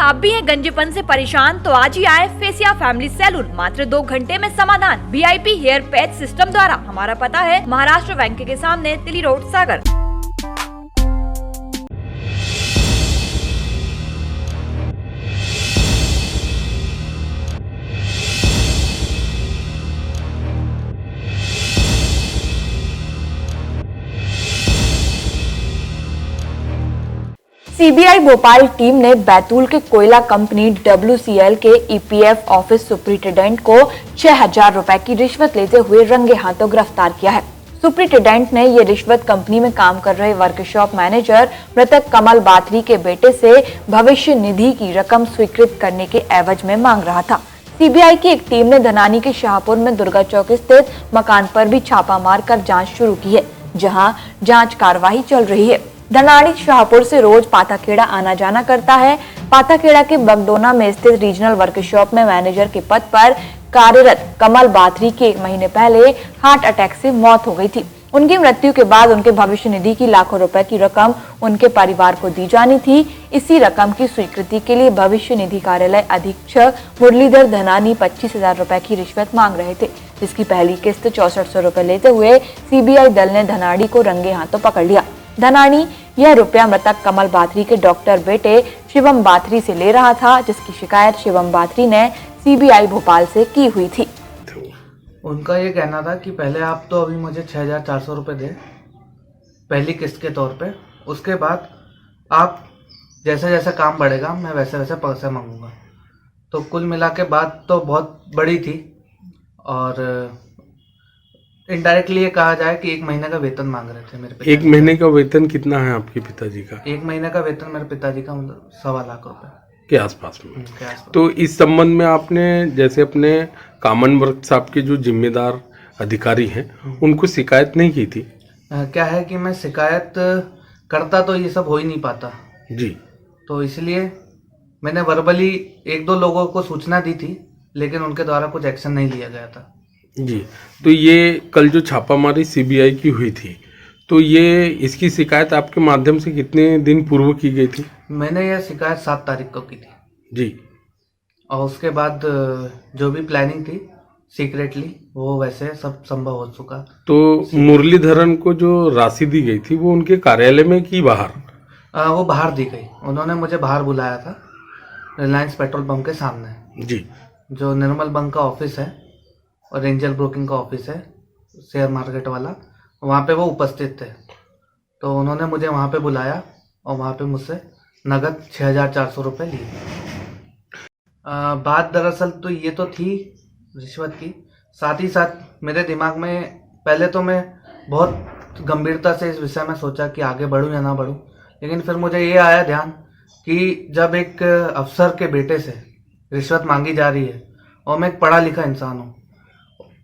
आप भी हैं गंजेपन से परेशान तो आज ही आए फेसिया फैमिली सैलून। मात्र 2 घंटे में समाधान। वीआईपी हेयर पैच सिस्टम द्वारा। हमारा पता है महाराष्ट्र बैंक के सामने, तिली रोड, सागर। सीबीआई भोपाल टीम ने बैतूल के कोयला कंपनी WCL के EPF ऑफिस सुप्रिंटेंडेंट को 6,000 रुपए की रिश्वत लेते हुए रंगे हाथों गिरफ्तार किया है। सुप्रिंटेंडेंट ने ये रिश्वत कंपनी में काम कर रहे वर्कशॉप मैनेजर मृतक कमल बाथरी के बेटे से भविष्य निधि की रकम स्वीकृत करने के एवज में मांग रहा था। सीबीआई की एक टीम ने धनानी के शाहपुर में दुर्गा चौक स्थित मकान पर भी छापा मारकर जांच शुरू की है, जहां जांच कार्रवाई चल रही है। धनानी शाहपुर से रोज पाताखेड़ा आना जाना करता है। पाताखेड़ा के बगडोना में स्थित रीजनल वर्कशॉप में मैनेजर के पद पर कार्यरत कमल बाथरी की 1 महीने पहले हार्ट अटैक से मौत हो गई थी। उनकी मृत्यु के बाद उनके भविष्य निधि की लाखों रुपए की रकम उनके परिवार को दी जानी थी। इसी रकम की स्वीकृति के लिए भविष्य निधि कार्यालय अधीक्षक मुरलीधर धनानी 25,000 रुपए की रिश्वत मांग रहे थे, जिसकी पहली किस्त 6400 रुपए लेते हुए सीबीआई दल ने धनानी को रंगे हाथों पकड़ लिया। धनानी यह रुपया मृतक कमल बाथरी के डॉक्टर बेटे शिवम बाथरी से ले रहा था, जिसकी शिकायत शिवम बाथरी ने सीबीआई भोपाल से की हुई थी। उनका ये कहना था कि पहले आप तो अभी मुझे 6,400 रुपये दे पहली किस्त के तौर पे, उसके बाद आप जैसे जैसे काम बढ़ेगा मैं वैसे वैसे पैसे मांगूंगा। तो कुल मिला के बात तो बहुत बड़ी थी और इनडायरेक्टली ये कहा जाए कि 1 महीने का वेतन मांग रहे थे मेरे पिताजी। 1 महीने का वेतन कितना है आपके पिताजी का? 1 महीने का वेतन मेरे पिताजी का मतलब 1.25 लाख रुपए के आसपास में। के आसपास। तो इस संबंध में आपने जैसे अपने कॉमन वर्क साहब के जो जिम्मेदार अधिकारी हैं उनको शिकायत नहीं की थी? क्या है कि मैं शिकायत करता तो ये सब हो ही नहीं पाता जी, तो इसलिए मैंने वर्बली 1-2 लोगों को सूचना दी थी, लेकिन उनके द्वारा कुछ एक्शन नहीं लिया गया था जी। तो ये कल जो छापामारी सीबीआई की हुई थी, तो ये इसकी शिकायत आपके माध्यम से कितने दिन पूर्व की गई थी? मैंने यह शिकायत 7 तारीख को की थी जी। और उसके बाद जो भी प्लानिंग थी सीक्रेटली वो वैसे सब संभव हो चुका। तो मुरलीधरन को जो राशि दी गई थी वो उनके कार्यालय में की बाहर? वो बाहर दी गई। उन्होंने मुझे बाहर बुलाया था, रिलायंस पेट्रोल पंप के सामने जी, जो निर्मल बैंक का ऑफिस है और एंजल ब्रोकिंग का ऑफिस है शेयर मार्केट वाला, वहाँ पे वो उपस्थित थे। तो उन्होंने मुझे वहाँ पे बुलाया और वहाँ पे मुझसे नगद 6,400 रुपये लिए। बात दरअसल तो ये तो थी रिश्वत की, साथ ही साथ मेरे दिमाग में पहले तो मैं बहुत गंभीरता से इस विषय में सोचा कि आगे बढ़ूँ या ना बढ़ूँ, लेकिन फिर मुझे ये आया ध्यान कि जब एक अफसर के बेटे से रिश्वत मांगी जा रही है और मैं एक पढ़ा लिखा इंसान हूँ,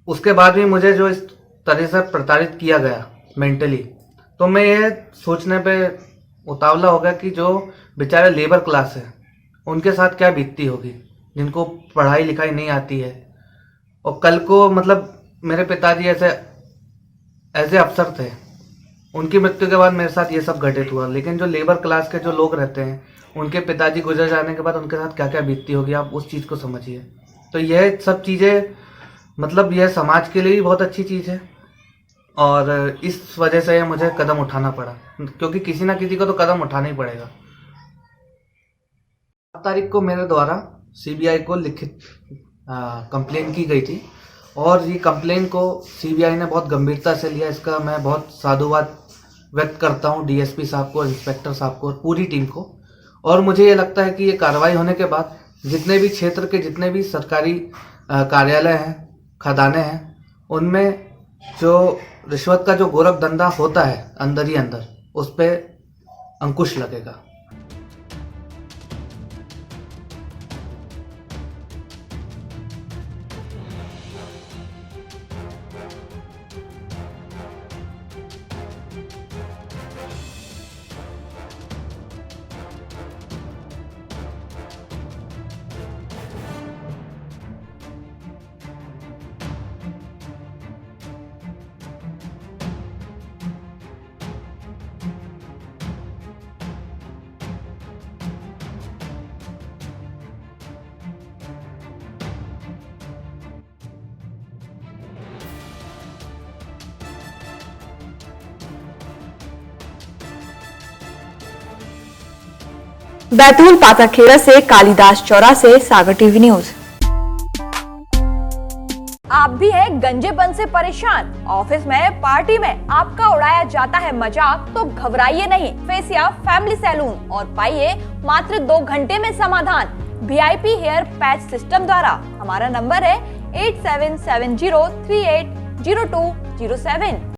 उसके बाद भी मुझे जो इस तरह से प्रताड़ित किया गया मेंटली, तो मैं ये सोचने पे उतावला हो गया कि जो बेचारे लेबर क्लास है उनके साथ क्या बीतती होगी, जिनको पढ़ाई लिखाई नहीं आती है। और कल को मतलब मेरे पिताजी ऐसे अफसर थे, उनकी मृत्यु के बाद मेरे साथ ये सब घटित हुआ, लेकिन जो लेबर क्लास के जो लोग रहते हैं उनके पिताजी गुजर जाने के बाद उनके साथ क्या क्या बीतती होगी, आप उस चीज़ को समझिए। तो यह सब चीज़ें मतलब यह समाज के लिए भी बहुत अच्छी चीज़ है और इस वजह से मुझे कदम उठाना पड़ा, क्योंकि किसी ना किसी को तो कदम उठाना ही पड़ेगा। 7 तारीख को मेरे द्वारा सीबीआई को लिखित कंप्लेन की गई थी और ये कंप्लेन को सीबीआई ने बहुत गंभीरता से लिया। इसका मैं बहुत साधुवाद व्यक्त करता हूँ डीएसपी साहब को, इंस्पेक्टर साहब को और पूरी टीम को। और मुझे ये लगता है कि ये कार्रवाई होने के बाद जितने भी क्षेत्र के जितने भी सरकारी कार्यालय हैं, खदाने हैं, उनमें जो रिश्वत का जो गोरख धंधा होता है अंदर ही अंदर, उस पर अंकुश लगेगा। बैतूल पाताखेड़ा से कालीदास चौरा से सागर टीवी न्यूज। आप भी है गंजेपन से परेशान? ऑफिस में, पार्टी में आपका उड़ाया जाता है मजाक? तो घबराइए नहीं, फेसिया फैमिली सैलून और पाइए मात्र 2 घंटे में समाधान VIP हेयर पैच सिस्टम द्वारा। हमारा नंबर है 8770380207।